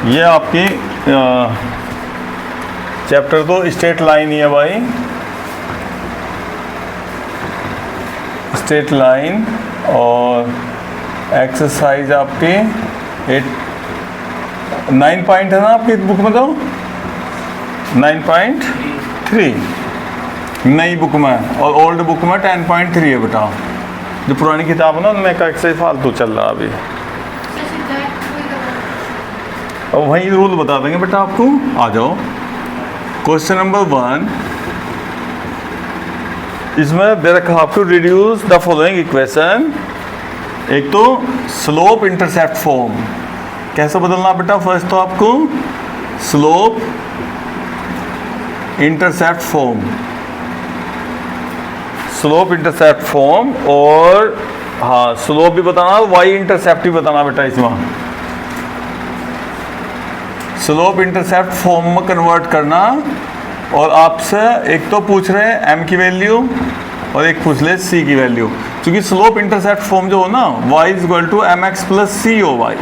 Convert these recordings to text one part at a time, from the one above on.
ये आपकी चैप्टर तो स्ट्रेट लाइन ही है भाई, स्ट्रेट लाइन। और एक्सरसाइज आपकी 9 पॉइंट है ना आपकी बुक में, तो 9.3 नई बुक में, और ओल्ड बुक में 10.3 है बेटा। जो पुरानी किताब है ना उनमें का एक्सरसाइज फालतू चल रहा अभी। अब वही रूल बता देंगे बेटा आपको। आ जाओ क्वेश्चन नंबर 1, इसमें दे रखा आपको रिड्यूस द फॉलोइंग इक्वेशन। एक तो स्लोप इंटरसेप्ट फॉर्म कैसे बदलना बेटा। फर्स्ट तो आपको slope intercept form, slope intercept form, और हाँ स्लोप भी बताना, वाई इंटरसेप्ट भी बताना बेटा। इसमें स्लोप इंटरसेप्ट फॉर्म में कन्वर्ट करना। और आपसे एक तो पूछ रहे हैं एम की वैल्यू और एक पूछ ले सी की वैल्यू। क्योंकि स्लोप इंटरसेप्ट फॉर्म जो हो ना, y is equal to m x plus c हो वाई।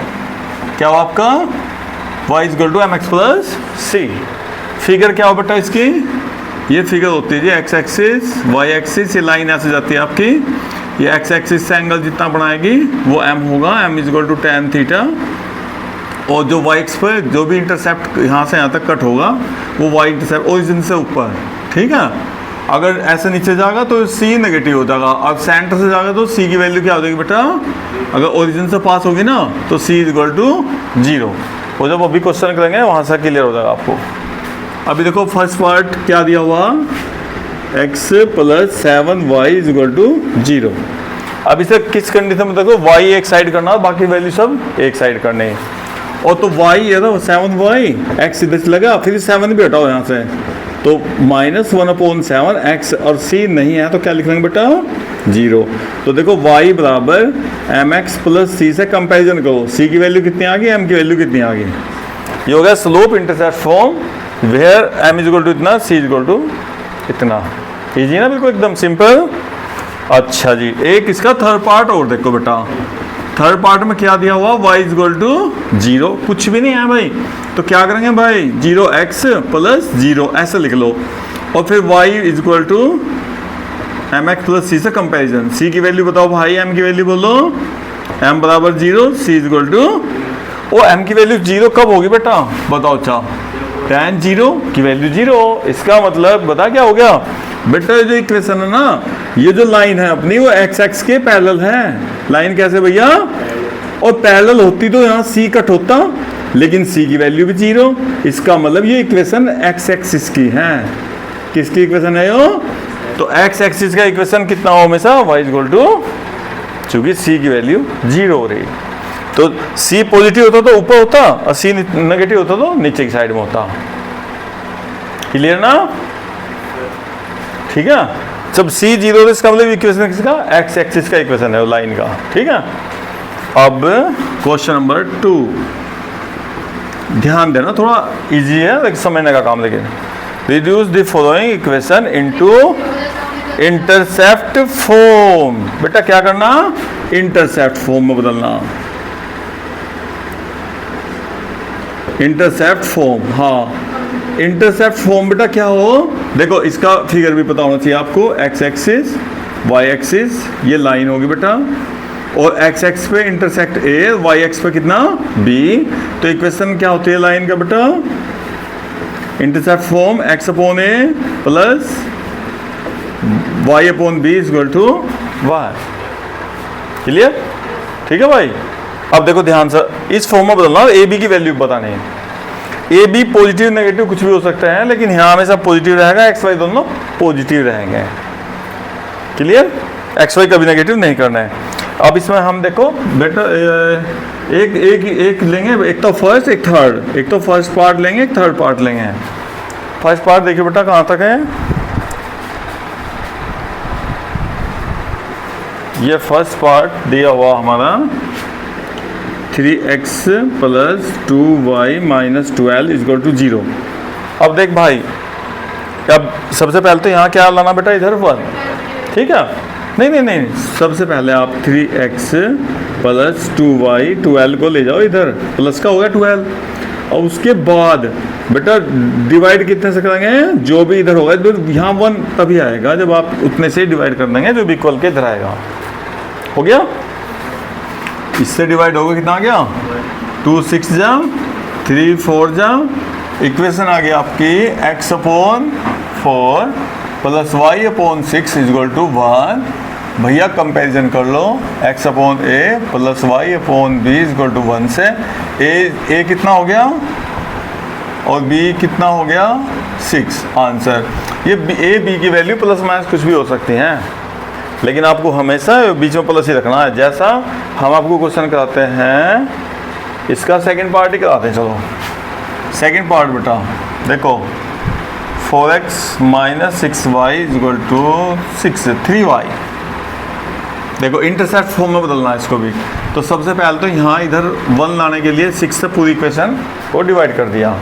क्या हो आपका y is equal to m x plus c. Figure क्या हो बेटा इसकी, ये फिगर होती है जी एक्स एक्सिस वाई एक्सिस, ये लाइन ऐसे जाती है आपकी। ये एक्स एक्सिस से एंगल जितना बनाएगी वो m होगा, m is equal to tan theta. और जो y एक्स पर जो भी इंटरसेप्ट यहाँ से यहाँ तक कट होगा वो y इंटरसेप्ट ओरिजिन से ऊपर, ठीक है। अगर ऐसे नीचे जाएगा तो c नेगेटिव हो जाएगा, और सेंटर से जाएगा तो c की वैल्यू क्या हो जाएगी बेटा। अगर ओरिजिन से पास होगी ना तो c इज इक्वल टू 0। वो जब अभी क्वेश्चन करेंगे वहाँ से क्लियर हो जाएगा आपको। अभी देखो फर्स्ट पार्ट क्या दिया हुआ, x plus 7y is equal to 0। अब इसे किस कंडीशन में देखो, y एक साइड करना, बाकी वैल्यू सब एक साइड करने। और तो y है ना 7y, x इधर से लगा, फिर 7 भी हटाओ यहाँ से, तो -1/7 x, और c नहीं है तो क्या लिख लेंगे बेटा 0। तो देखो y बराबर mx प्लस c से कंपैरिजन करो, c की वैल्यू कितनी आ गई, m की वैल्यू कितनी आ गई। ये हो गया slope intercept form where m is equal to इतना, c इज इक्वल टू इतना। इजी ना, बिल्कुल एकदम सिंपल। अच्छा जी, एक इसका थर्ड पार्ट और देखो बेटा। थर्ड पार्ट में क्या दिया हुआ, y इज इक्वल टू 0, कुछ भी नहीं है भाई। तो क्या करेंगे भाई, 0x प्लस 0 ऐसे लिख लो। और फिर y is equal to m x plus c से कंपेरिजन। c की वैल्यू बताओ भाई, m की वैल्यू बोलो। m बराबर 0, c इज इक्वल टू, ओ m की वैल्यू 0 कब होगी बेटा बताओ। अच्छा tan 0 की वैल्यू 0, इसका मतलब बता क्या हो गया बेटा। जो इक्वेशन है ना, ये जो लाइन है अपनी वो एक्स एक्स के पैरेलल है। लाइन कैसे भैया, और पैरेलल होती तो यहाँ c कट होता, लेकिन c की वैल्यू भी 0। इसका मतलब ये इक्वेशन एक्स एक्सिस की है। किसकी इक्वेशन है यो, तो एक्स एक्सिस का इक्वेशन कितना हो हमेशा, y इज इक्वल टू, चूंकि c की वैल्यू 0 हो रही, तो c पॉजिटिव होता तो ऊपर होता, और c नेगेटिव होता तो नीचे की साइड में होता। क्लियर ना, ठीक है। जब c 0 तो इसका मतलब इक्वेशन किसका, एक्स एक्सिस का इक्वेशन है लाइन का, ठीक है। अब क्वेश्चन नंबर 2, ध्यान देना, थोड़ा इजी है लेकिन समझने का काम। लेकिन reduce the following equation into intercept form. बेटा क्या करना, इंटरसेप्ट फॉर्म में बदलना। इंटरसेप्ट फॉर्म, हाँ इंटरसेप्ट फॉर्म बेटा क्या हो, देखो इसका फिगर भी पता होना चाहिए आपको। एक्स एक्सिस वाई एक्सिस ये लाइन होगी बेटा, और एक्स एक्स पे इंटरसेक्ट ए, वाई एक्स पे कितना बी। तो इक्वेशन क्या होती है लाइन का बेटा, intercept form x upon a plus y upon b is equal to y. Clear, ठीक है भाई। अब देखो ध्यान से, इस फॉर्म में बदलना, ए बी की वैल्यू बतानी है। ए बी पॉजिटिव नेगेटिव कुछ भी हो सकता है, लेकिन यहाँ हमेशा पॉजिटिव रहेगा, एक्स वाई दोनों पॉजिटिव रहेंगे। क्लियर, एक्स वाई कभी नेगेटिव नहीं करना है। अब इसमें हम देखो बेटा एक एक एक लेंगे, एक तो फर्स्ट एक थर्ड, एक तो फर्स्ट पार्ट लेंगे एक थर्ड पार्ट लेंगे। फर्स्ट पार्ट देखिए बेटा कहाँ तक है, ये फर्स्ट पार्ट दिया हुआ हमारा 3x plus 2y minus 12 is equal to 0। अब देख भाई, अब सबसे पहले तो यहाँ क्या लाना बेटा, इधर पर, ठीक है। नहीं, सबसे पहले आप 3x प्लस 2y 12 को ले जाओ इधर, प्लस का हो गया 12, और उसके बाद बेटा डिवाइड कितने से करेंगे, जो भी इधर होगा तो यहाँ 1 तभी आएगा जब आप उतने से डिवाइड कर देंगे जो भी इक्वल के इधर आएगा। हो गया, इससे डिवाइड होगा कितना आ गया 2 6 जा 3 4 जा, इक्वेशन आ गया आपकी x upon 4 plus y upon 6 is equal to 1। भैया कंपैरिजन कर लो, x upon a plus y upon b is equal to 1 से a कितना हो गया और b कितना हो गया 6। आंसर ये a b की वैल्यू प्लस माइनस कुछ भी हो सकती हैं, लेकिन आपको हमेशा बीच में प्लस ही रखना है। जैसा हम आपको क्वेश्चन कराते हैं, इसका सेकंड पार्ट ही कराते हैं। चलो सेकंड पार्ट बेटा देखो, 4x minus 6y is equal to 6 3y। देखो इंटरसेप्ट फॉर्म में बदलना है इसको भी। तो सबसे पहले तो यहाँ इधर 1 लाने के लिए 6 से पूरी इक्वेशन को डिवाइड कर दिया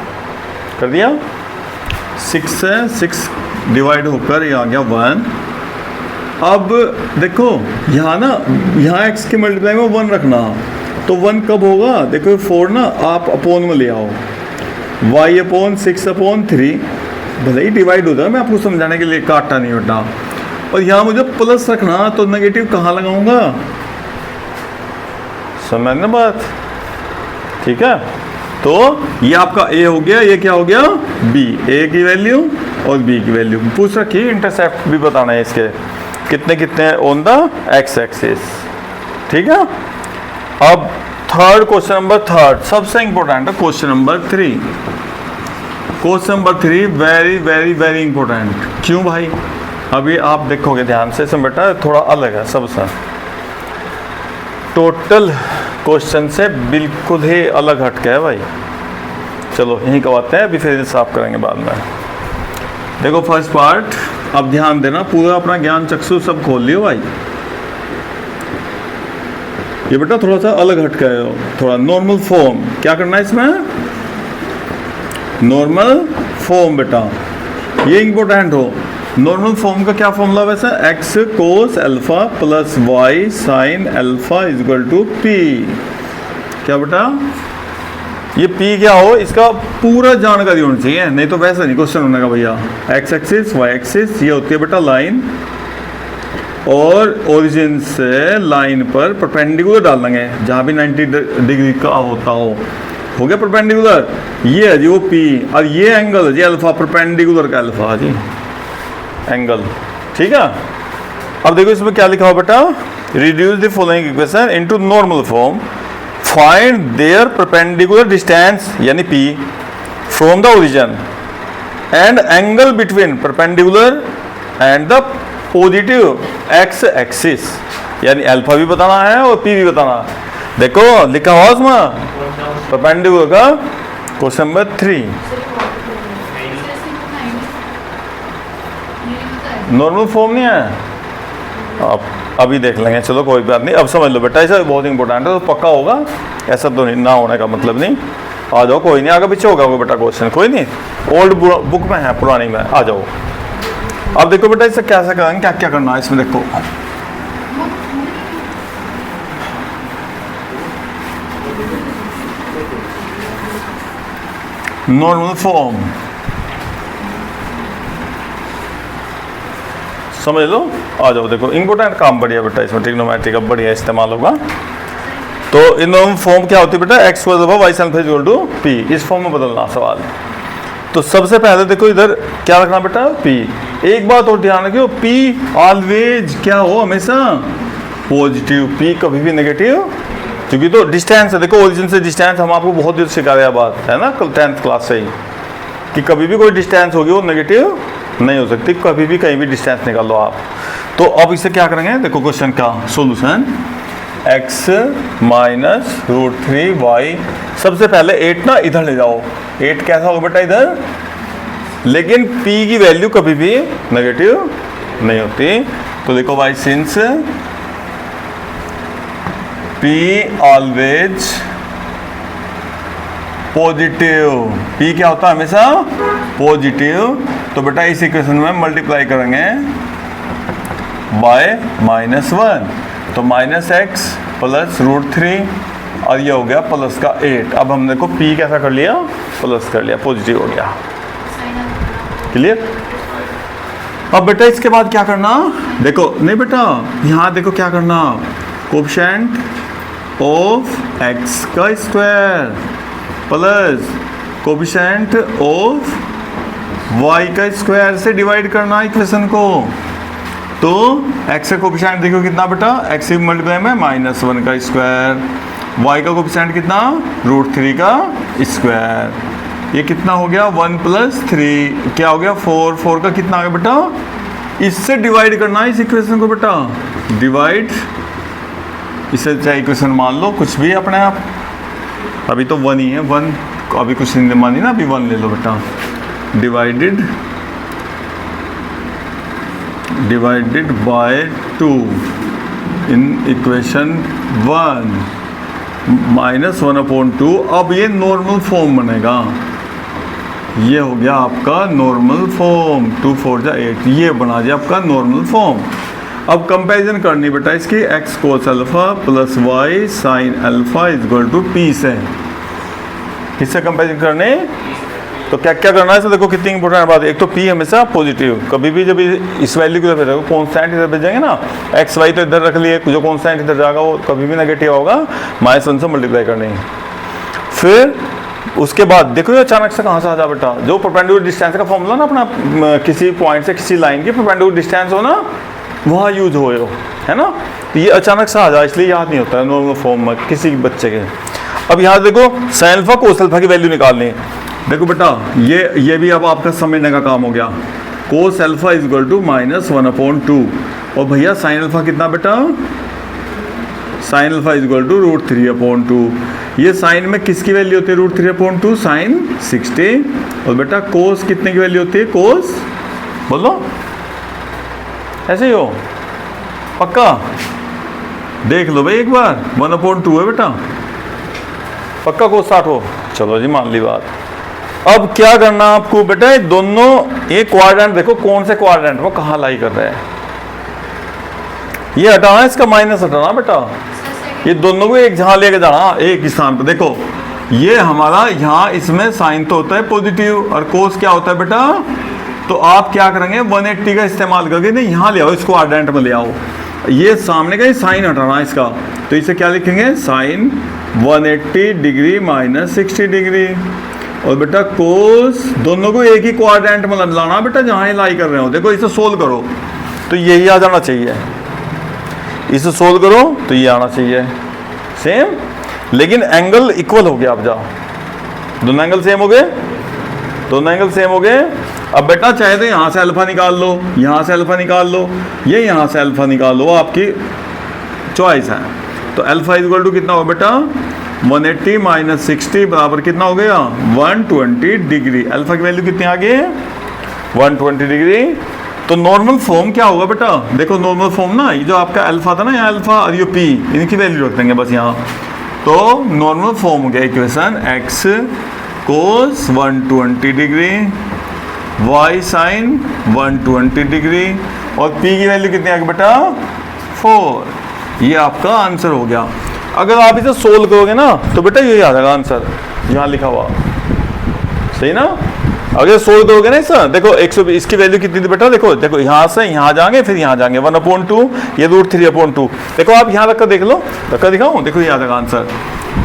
6 से 6 डिवाइड होकर ये आ गया 1। अब देखो यहाँ ना, यहाँ x के मल्टीप्लाई में 1 रखना, तो 1 कब होगा, देखो 4 ना आप अपोन में ले आओ, y अपॉन 6 अपॉन 3 भले ही डिवाइड होता है, मैं आपको समझाने के लिए काटता नहीं होता। और यहाँ मुझे प्लस रखना, तो नेगेटिव कहाँ लगाऊंगा, समझ ना बात, ठीक है। तो ये आपका a हो गया, ये क्या हो गया b, a की वैल्यू और b की वैल्यू पूछ रखी। इंटरसेप्ट भी बताना है इसके कितने कितने ऑन द x एक्सिस, ठीक है। अब थर्ड क्वेश्चन नंबर थर्ड सबसे इंपॉर्टेंट है, question number 3। Question number 3 very very very important. क्यों भाई, अभी आप देखोगे ध्यान से, इसमें बेटा थोड़ा अलग है सबसे, टोटल क्वेश्चन से बिल्कुल ही अलग हटके है भाई। चलो यहीं करवाते हैं, अभी फिर साफ करेंगे बाद में। देखो फर्स्ट पार्ट, अब ध्यान देना, पूरा अपना ज्ञान चक्षु सब खोल लियो भाई। ये बेटा थोड़ा सा अलग हटका है, थोड़ा नॉर्मल फॉर्म क्या करना है इसमें, नॉर्मल फॉर्म बेटा ये इंपॉर्टेंट हो। नॉर्मल फॉर्म का क्या फॉर्मूला वैसे, x cos alpha plus y sine alpha is equal to p। क्या बेटा, ये p क्या हो, इसका पूरा जानकारी होनी चाहिए, नहीं तो वैसे नहीं क्वेश्चन होने का भैया। x एक्सिस y एक्सिस ये होती है बेटा लाइन, और ओरिजिन से लाइन पर परपेंडिकुलर डाल देंगे जहाँ भी 90 डिग्री का होता हो गया परपेंडिकुलर। ये है जी वो p, और ये एंगल है जी अल्फा, परपेंडिकुलर का अल्फा जी एंगल, ठीक है। अब देखो इसमें क्या लिखा हुआ बेटा, reduce the following equation into normal form, find their perpendicular distance यानी p from the origin and angle between perpendicular and the positive x axis, यानी अल्फा भी बताना है और p भी बताना है। देखो लिखा हुआ उसमें परपेंडिकुलर का क्वेश्चन नंबर 3, नॉर्मल फॉर्म नहीं है, आप अभी देख लेंगे, चलो कोई बात नहीं। अब समझ लो बेटा, ऐसा बहुत इंपॉर्टेंट है, तो पक्का होगा, ऐसा तो नहीं ना होने का मतलब नहीं। आ जाओ, कोई नहीं, आगे पीछे होगा वो बेटा क्वेश्चन, कोई नहीं, ओल्ड बुक में है, पुरानी में, आ जाओ। अब देखो बेटा इससे कैसा करेंगे, क्या क्या करना है इसमें, देखो नॉर्मल फॉर्म समझ लो, आ जाओ। देखो इंपॉर्टेंट काम बढ़िया बेटा इसमें, ट्रिग्नोमेट्री का बढ़िया इस्तेमाल होगा। तो इन नॉर्मल फॉर्म क्या होती है बेटा, x y sin equal to p, इस फॉर्म में बदलना सवाल। तो सबसे पहले देखो इधर क्या रखना बेटा p। एक बात और ध्यान रखियो, p ऑलवेज क्या हो, हमेशा पॉजिटिव, p कभी भी नेगेटिव, क्योंकि तो डिस्टेंस है, देखो ओरिजिन से डिस्टेंस हम आपको बहुत देर सिखा रहे बात है ना, कल 10th क्लास से ही, कि कभी भी कोई डिस्टेंस होगी वो नेगेटिव नहीं हो सकती, कभी भी कहीं भी डिस्टेंस निकाल लो आप। तो अब इसे क्या करेंगे, देखो क्वेश्चन का सॉल्यूशन, x माइनस √3y, सबसे पहले 8 ना इधर ले जाओ, 8 कैसा होगा बेटा इधर, लेकिन p की वैल्यू कभी भी नेगेटिव नहीं होती। तो देखो भाई, since p always positive, p क्या होता है हमेशा पॉजिटिव, तो बेटा इस इक्वेशन में मल्टीप्लाई करेंगे बाय -1, तो -x प्लस √3 और ये हो गया प्लस का 8। अब हमने को p कैसा कर लिया, प्लस कर लिया, पॉजिटिव हो गया। क्लियर। अब बेटा इसके बाद क्या करना, देखो नहीं बेटा यहाँ देखो क्या करना, कोएफिशिएंट ऑफ x का square plus coefficient of y का स्क्वायर से डिवाइड करना इक्वेशन को। तो x का कोएफिशिएंट देखो कितना बेटा, x से मल्टीप्लाई में -1 का स्क्वायर, y का कोएफिशिएंट कितना √3 का स्क्वायर। ये कितना हो गया 1 + 3 क्या हो गया 4, 4 का कितना आ गया बेटा, इससे डिवाइड करना है इस इक्वेशन को बेटा, डिवाइड इसे चाहे इक्वेशन मान लो कुछ भी अपने आप, अभी तो 1 ही है, 1 अभी कुछ नहीं मानी ना, अभी 1 ले लो बेटा, डिवाइडेड बाय 2 इन इक्वेशन 1 -1/2। अब ये नॉर्मल फॉर्म बनेगा, ये हो गया आपका नॉर्मल फॉर्म, 2 4 जा 8, ये बना दिया आपका नॉर्मल फॉर्म। अब कंपैरिजन करनी बेटा इसकी, x cos alpha plus y sin alpha = p से, किससे कंपैरिजन करने, तो क्या क्या करना है इसमें देखो कितनी इंपॉर्टेंट बात है। एक तो p हमेशा पॉजिटिव, कभी भी जब इस वैल्यू की तरफ कॉन्स्टेंट इधर भेजेंगे ना, x y तो इधर रख लिए, जो कॉन्स्टेंट इधर जाएगा वो कभी भी नेगेटिव होगा, -1 से मल्टीप्लाई करनी है। फिर उसके बाद देखो ये अचानक से कहाँ से आ जा बेटा, जो परपेंडिकुलर डिस्टेंस का फॉर्मूला ना अपना, किसी पॉइंट से किसी लाइन की परपेंडिकुलर डिस्टेंस हो ना वहाँ यूज हो है ना, तो ये अचानक से आ जाए इसलिए याद नहीं होता है नॉर्मल फॉर्म में किसी बच्चे के। अब यहाँ देखो साइन अल्फा कोस अल्फा की वैल्यू निकालनी है, देखो बेटा ये भी अब आपका समझने का काम हो गया, कोस अल्फा = -1/2, और भैया साइन अल्फा कितना बेटा, साइन अल्फा = √3/2। ये साइन में किसकी वैल्यू होती है √3/2, साइन 60, और बेटा कोस कितने की वैल्यू होती है, कोस बोलो ऐसे ही हो पक्का, देख लो भाई एक बार, 1/2 है बेटा, पक्का कोस 60 हो, चलो जी मान ली बात। अब क्या करना आपको बेटा, ये दोनों एक क्वाड्रेंट देखो कौन से क्वाड्रेंट वो कहाँ लाई कर रहे हैं, ये हटाना इसका माइनस हटाना बेटा, ये दोनों को एक जहां लेके जाना एक स्थान पे। देखो ये हमारा यहाँ इसमें साइन तो होता है पॉजिटिव और कोस क्या होता है बेटा, तो आप क्या करेंगे 180 का इस्तेमाल करके नहीं यहाँ ले आओ, इसको क्वाड्रेंट में ले आओ, ये सामने का साइन हटाना इसका, तो इसे क्या लिखेंगे साइन 180 डिग्री -60 डिग्री, और बेटा कोस दोनों को एक ही क्वाड्रेंट में लाना बेटा जहाँ ही लाई कर रहे हो। देखो इसे सोल्व करो तो यही आ जाना चाहिए, इसे सोल्व करो तो ये आना चाहिए सेम, लेकिन एंगल इक्वल हो गया। अब जाओ दोनों एंगल सेम हो गए, दोनों एंगल सेम हो गए। अब बेटा चाहे तो यहाँ से अल्फा निकाल लो, यहाँ से अल्फा निकाल लो, ये यहाँ से अल्फा निकाल लो, आपकी चॉइस है। तो अल्फा = कितना हो बेटा 180 - 60 बराबर कितना हो गया 120 डिग्री। अल्फा की वैल्यू कितनी आ गई 120 डिग्री। तो नॉर्मल फॉर्म क्या होगा बेटा, देखो नॉर्मल फॉर्म ना, ये जो आपका अल्फा था ना, यहाँ अल्फा और ये पी, इनकी वैल्यू रख देंगे बस यहाँ। तो नॉर्मल फॉर्म हो गया equation x cos 120 degree, y sin 120 degree, और p की वैल्यू कितनी आ गई बेटा 4। ये आपका आंसर हो गया। अगर आप इसे सोल्व करोगे ना तो बेटा यही आ जाएगा आंसर, यहाँ लिखा हुआ सही ना। अगर सोल्व करोगे ना सर, देखो 120 इसकी वैल्यू कितनी थी बेटा, देखो देखो यहाँ से यहाँ जाएंगे फिर यहाँ जाएंगे 1/2, ये √3/2। देखो आप यहाँ रख कर देख लो, रख कर दिखाऊँ, देखो ये आ जाएगा आंसर।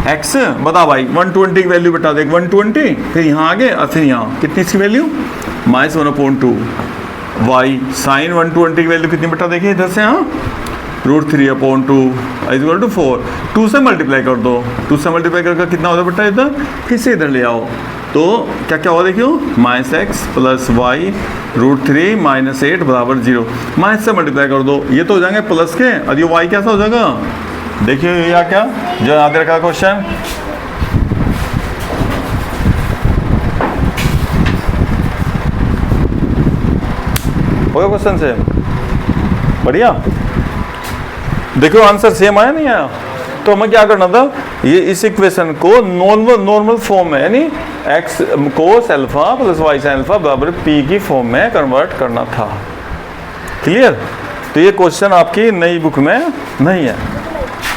x बता भाई 120 की वैल्यू बेटा देख 120, फिर यहाँ आगे और फिर यहाँ कितनी इसकी वैल्यू -1/2। y sin 120 की वैल्यू कितनी बेटा देखिए इधर से, यहाँ √3/2 = 4। 2 से मल्टीप्लाई कर दो, 2 से मल्टीप्लाई करके कितना होता है बेटा इधर, फिर से इधर ले आओ तो क्या क्या होगा देखियो -x + y √3 - 8 = 0। माइनस से मल्टीप्लाई कर दो, ये तो हो जाएंगे प्लस के, और ये y कैसा हो जाएगा देखिए, ये क्या जो याद रखा क्वेश्चन। हो गया क्वेश्चन से बढ़िया, देखो आंसर सेम आया नहीं आया। तो हमें क्या करना था, ये इस इक्वेशन को नॉर्मल फॉर्म में यानी x cos alpha + y sin alpha बराबर p की फॉर्म में कन्वर्ट करना था। क्लियर। तो ये क्वेश्चन आपकी नई बुक में नहीं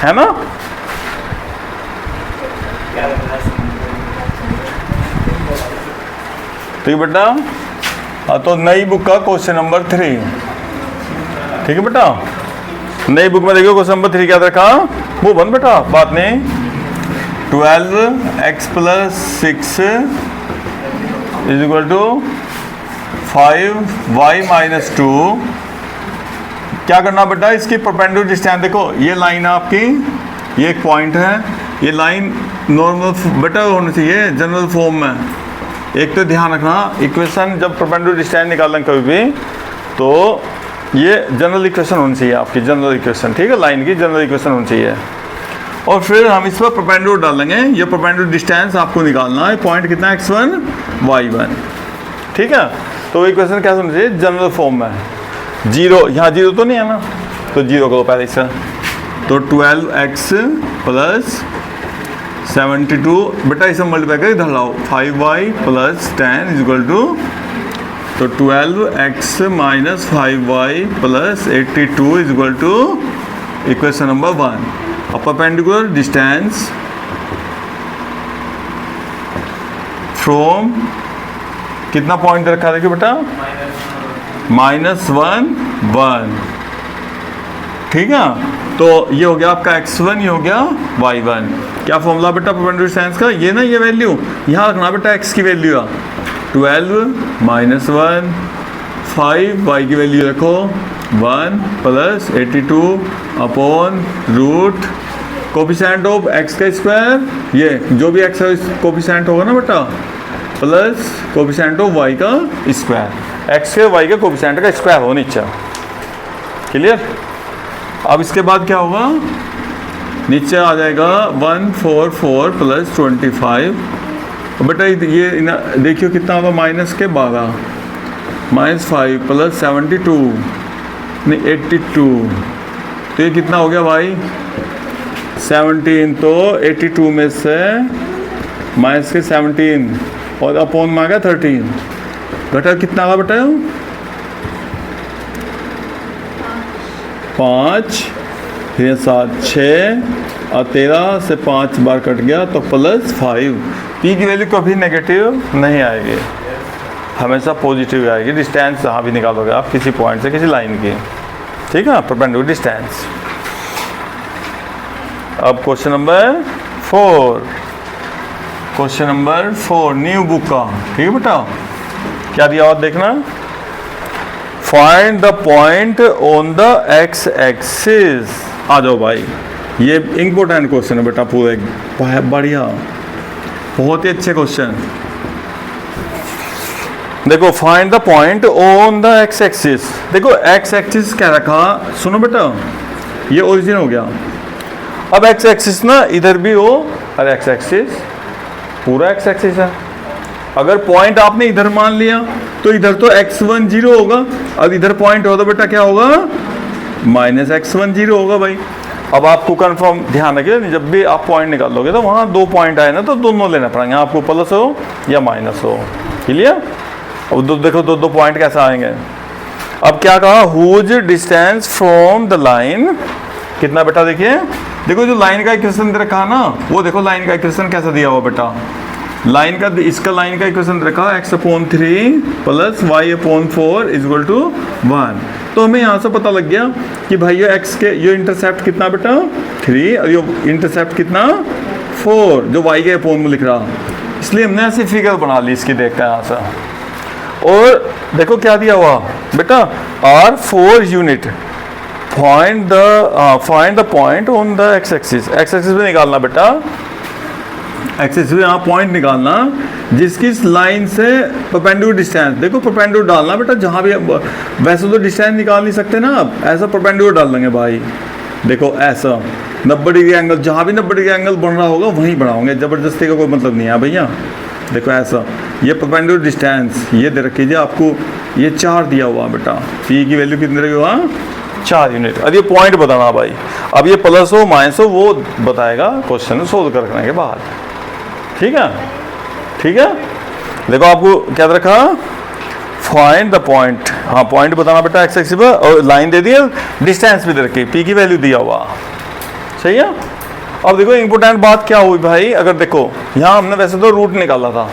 है ना। तो ये बेटा तो नई बुक का क्वेश्चन नंबर 3, ठीक है बेटा। नई बुक में देखिए क्वेश्चन नंबर 3 क्या रखा, वो बन बेटा बात नहीं। 12x + 6 = 5y - 2। क्या करना बेटा, इसकी परपेंडिकुलर डिस्टेंस देखो, ये लाइन है आपकी, ये एक पॉइंट है, ये लाइन नॉर्मल बेटा होना चाहिए जनरल फॉर्म में। एक तो ध्यान रखना इक्वेशन जब परपेंडिकुलर डिस्टेंस निकालें कभी भी, तो ये जनरल इक्वेशन होनी चाहिए आपकी, जनरल इक्वेशन, ठीक है, लाइन की जनरल इक्वेशन होनी चाहिए। और फिर हम इस पर परपेंडिकुलर डालेंगे, ये परपेंडिकुलर डिस्टेंस आपको निकालना है, पॉइंट कितना है x1 y1, ठीक है। तो इक्वेशन क्या होनी चाहिए, जनरल फॉर्म में। जीरो, यहाँ जीरो तो नहीं है ना, तो जीरो करो पहले इससे। तो 12x + 72 बेटा इसे मल्टीप्लाई कर इधर लाओ, 5y + 10 = तो 12x - 5y + 82 = इक्वेशन नंबर 1। अब परपेंडिकुलर डिस्टेंस फ्रॉम कितना पॉइंट रखा देखिए बेटा, -1 1, ठीक है। तो ये हो गया आपका x1, ये हो गया y1। क्या फॉर्मूला बेटा परपेंडिकुलर डिस्टेंस का, ये ना, ये वैल्यू यहाँ रखना बेटा, x की वैल्यू है 12 - 1, 5 y की वैल्यू रखो 1 + 82 / कोफिशिएंट ऑफ x का स्क्वायर, ये जो भी x का कोफिशिएंट होगा ना बेटा, प्लस कोफिशिएंट ऑफ y का स्क्वायर, x के y के कोफिशिएंट का स्क्वायर हो नीचे, क्लियर। अब इसके बाद क्या होगा, नीचे आ जाएगा 144 + 25। बेटा ये देखियो कितना होगा, माइनस के 12 -5 + 72 नहीं 82, तो ये कितना हो गया भाई 17। तो 82 में से माइनस के 17 और अपॉन में आ गया 13, बेटा कितना आगा बेटा 5, फिर 7 6 और 13 से 5 बार कट गया, तो +5। पी की वैल्यू कभी नेगेटिव नहीं आएगी, हमेशा पॉजिटिव आएगी। डिस्टेंस जहाँ भी निकालोगे आप किसी पॉइंट से किसी लाइन की, ठीक है, परपेंडिकुलर डिस्टेंस। अब question number 4, question number 4 new book का, ठीक है बेटा। क्या दिया और देखना, find the point on the x axis. आ जाओ भाई, ये इंपॉर्टेंट क्वेश्चन है बेटा, पूरा बढ़िया, बहुत ही अच्छे क्वेश्चन। देखो find the point on the x axis. देखो x एक्सिस क्या रखा, सुनो बेटा, ये ओरिजिन हो गया। अब x एक्सिस ना इधर भी हो, अरे x एक्सिस पूरा x एक्सिस है। अगर पॉइंट आपने इधर मान लिया तो इधर तो x1 0 होगा, अब इधर पॉइंट हो तो बेटा क्या होगा -x1 0 होगा भाई। अब आपको कंफर्म ध्यान रखिए, जब भी आप पॉइंट निकालोगे तो वहाँ 2 पॉइंट आए ना, तो दोनों लेना पड़ेंगे आपको, प्लस हो या माइनस हो, क्लियर। अब देखो दो पॉइंट कैसे आएंगे। अब क्या कहा, whose distance from the line, कितना बेटा देखिए, देखो जो लाइन का इक्वेशन रखा ना, वो देखो लाइन का इक्वेशन कैसा दिया हुआ बेटा, लाइन का, इसका लाइन का इक्वेशन रखा x/3 + y/4 = 1। तो हमें यहाँ से पता लग गया कि भाई ये x के ये इंटरसेप्ट कितना बेटा 3 और ये इंटरसेप्ट कितना 4, जो y के अपॉन में लिख रहा, इसलिए हमने ऐसी फिगर बना ली इसकी, देखते हैं यहाँ से। और देखो क्या दिया हुआ बेटा, R4 unit, find the point on the x axis. x axis में निकालना बेटा, x एक्सिस में यहाँ पॉइंट निकालना जिसकी इस लाइन से परपेंडिकुलर डिस्टेंस, देखो परपेंडिकुलर डालना बेटा, जहाँ भी, वैसे तो डिस्टेंस निकाल नहीं सकते ना आप, ऐसा परपेंडिकुलर डाल देंगे भाई। देखो ऐसा 90 डिग्री एंगल, जहाँ भी 90 डिग्री एंगल बन रहा होगा वहीं बढ़ाओगे, ज़बरदस्ती का कोई मतलब नहीं है भैया। देखो ऐसा, ये परपेंडिकुलर डिस्टेंस ये दे रखिए आपको, ये 4 दिया हुआ बेटा, पी की वैल्यू कितनी रहेगी वहाँ 4 यूनिट। अब ये पॉइंट बताना भाई, अब ये प्लस हो माइनस हो वो बताएगा क्वेश्चन सोल्व करने के बाद, ठीक है, ठीक है। देखो आपको क्या रखा, फाइंड द पॉइंट, हाँ पॉइंट बताना बेटा x एक्सिस पर, और लाइन दे दी, डिस्टेंस भी दे रखी, p की वैल्यू दिया हुआ, सही है। अब देखो इंपॉर्टेंट बात क्या हुई भाई, अगर देखो यहाँ हमने वैसे तो रूट निकाला था,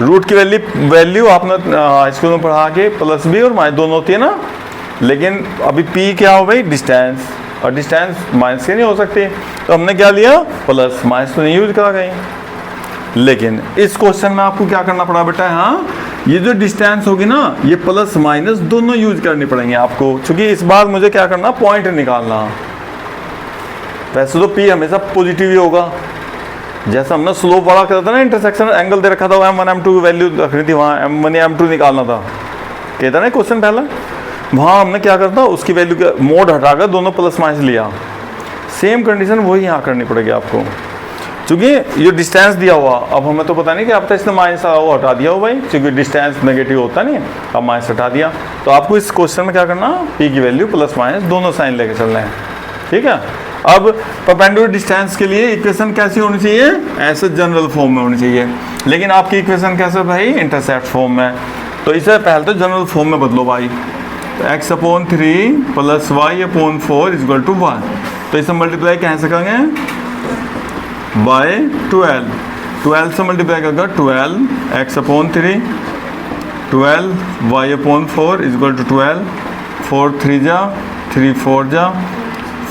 रूट की वैल्यू आपने हाई स्कूल में पढ़ा के प्लस बी और माइनस दोनों होती है ना, लेकिन अभी पी क्या हो भाई, डिस्टेंस, और डिस्टेंस माइनस के नहीं हो सकती, तो हमने क्या लिया प्लस, माइनस तो नहीं यूज करा कहीं। लेकिन इस क्वेश्चन में आपको क्या करना पड़ा बेटा, हाँ ये जो डिस्टेंस होगी ना ये प्लस माइनस दोनों यूज करनी पड़ेंगे आपको, क्योंकि इस बार मुझे क्या करना, पॉइंट निकालना। वैसे तो पी हमेशा पॉजिटिव ही होगा, जैसा हमने स्लोप वाला करा था ना, इंटरसेक्शन एंगल दे रखा था, M1 M2 की वैल्यू रखनी थी, वहाँ M1 M2 निकालना था, कहता ना क्वेश्चन पहला, वहाँ हमने क्या करता, उसकी वैल्यू का मोड हटाकर दोनों प्लस माइनस लिया। सेम कंडीशन वही यहाँ करनी पड़ेगी आपको, क्योंकि ये डिस्टेंस दिया हुआ, अब हमें तो पता नहीं कि अब तक इसने माइनस वो हटा दिया हो भाई, क्योंकि डिस्टेंस नेगेटिव होता नहीं, अब माइनस हटा दिया। तो आपको इस क्वेश्चन में क्या करना, पी की वैल्यू प्लस माइनस दोनों साइन लेके चलना है, ठीक है। अब परपेंडिकुलर डिस्टेंस के लिए इक्वेशन कैसी होनी चाहिए, ऐसे जनरल फॉर्म में होनी चाहिए, लेकिन आपकी इक्वेशन कैसे भाई, इंटरसेप्ट फॉर्म में। तो इसे पहले तो जनरल फॉर्म में बदलो भाई, तो x/3 plus y/4 equal to 1, तो इसे मल्टीप्लाई कैसे करेंगे बाय 12 से मल्टीप्लाई करेगा 12 x/3 12 y/4 इक्वल टू 12, 4 3 जा 3 4 जा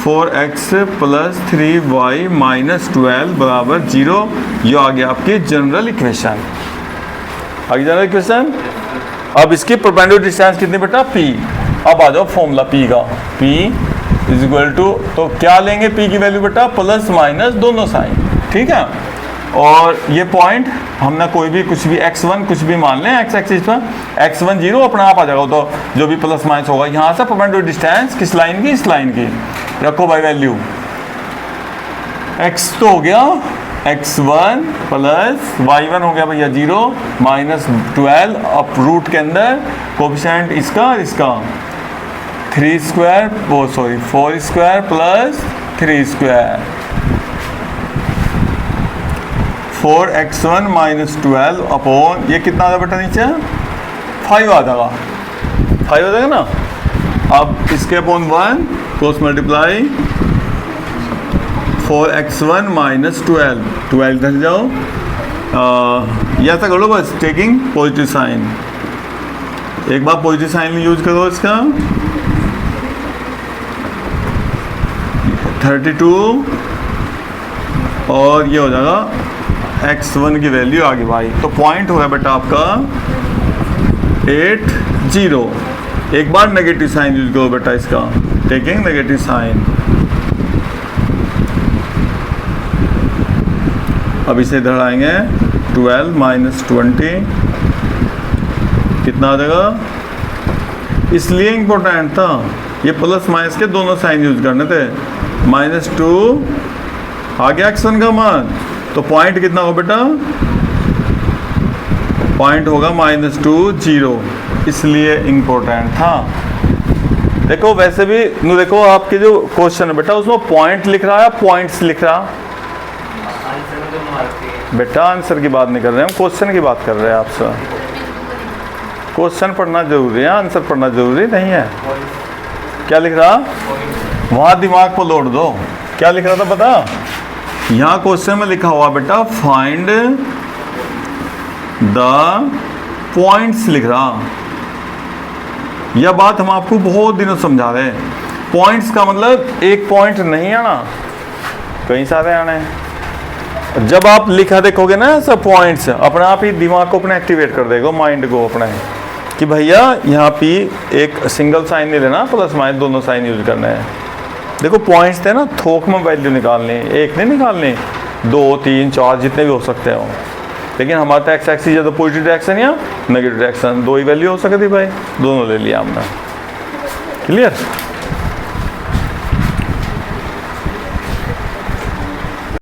4x प्लस 3y माइनस 12 बराबर 0। ये आ गया आपकी जनरल इक्वेशन, आगे जनरल इक्वेशन। अब इसकी परपेंडिकुलर डिस्टेंस कितनी बेटा, p। अब आ जाओ फॉर्मूला p का, p इज इक्वल टू, तो क्या लेंगे p की वैल्यू बेटा, प्लस माइनस दोनों साइन, ठीक है। और ये पॉइंट हमने कोई भी कुछ भी x1 कुछ भी मान लें, x एक्सिस पर x1 0 अपने आप आ जाएगा, तो जो भी प्लस माइनस होगा यहाँ से परपेंडिकुलर डिस्टेंस किस लाइन की, इस लाइन की रखो भाई वैल्यू। x तो हो गया x1 प्लस y1 हो गया भैया 0 माइनस 12, अब रूट के अंदर कोफिशिएंट इसका इसका 3 स्क्वायर, वो sorry 4 square plus 3 square, 4x1 minus 12 upon ये कितना आ जाएगा बेटा नीचे 5 आ जाएगा, 5 आ जाएगा ना। अब इसके upon 1 cross multiply 4x1 minus 12 इधर जाओ, ये ऐसा करो बस, टेकिंग पॉजिटिव साइन, एक बार पॉजिटिव साइन यूज करो इसका, 32 और ये हो जाएगा x1 की वैल्यू आ गई भाई। तो पॉइंट होगा बेटा आपका 8 0। एक बार नेगेटिव साइन यूज करो बेटा इसका, टेकिंग नेगेटिव साइन। अब इसे इधर आएंगे 12 माइनस 20 कितना आ जाएगा, इसलिए इम्पोर्टेंट था ये प्लस माइनस के दोनों साइन यूज करने थे। -2 आ गया x1 का मान, तो पॉइंट कितना हो बेटा, पॉइंट होगा -2 0, इसलिए इम्पोर्टेंट था। देखो वैसे भी देखो आपके जो क्वेश्चन है बेटा उसमें पॉइंट लिख रहा है, पॉइंट्स लिख रहा बेटा, आंसर की बात नहीं कर रहे हैं हम, क्वेश्चन की बात कर रहे हैं आपसे। क्वेश्चन पढ़ना जरूरी है, आंसर पढ़ना जरूरी नहीं है। क्या लिख रहा, वहाँ दिमाग को लोड दो, क्या लिख रहा था पता, यहाँ क्वेश्चन में लिखा हुआ बेटा फाइंड द पॉइंट्स लिख रहा। यह बात हम आपको बहुत दिनों समझा रहे हैं, पॉइंट्स का मतलब एक पॉइंट नहीं आना, कई सारे आने हैं। जब आप लिखा देखोगे ना सब पॉइंट्स, अपने आप ही दिमाग को अपने एक्टिवेट कर देगा, माइंड को अपने, कि भैया यहाँ पे एक सिंगल साइन नहीं लेना, प्लस माइनस दोनों साइन यूज करना है। देखो पॉइंट्स थे ना, थोक में वैल्यू निकालनी, एक नहीं निकालनी, 2 3 4 जितने भी हो सकते हो। लेकिन हमारा तो एक्स एक्सिस या तो पॉजिटिव डायरेक्शन या नेगेटिव डायरेक्शन, दो ही वैल्यू हो सकती भाई, दोनों ले लिया हमने। क्लियर।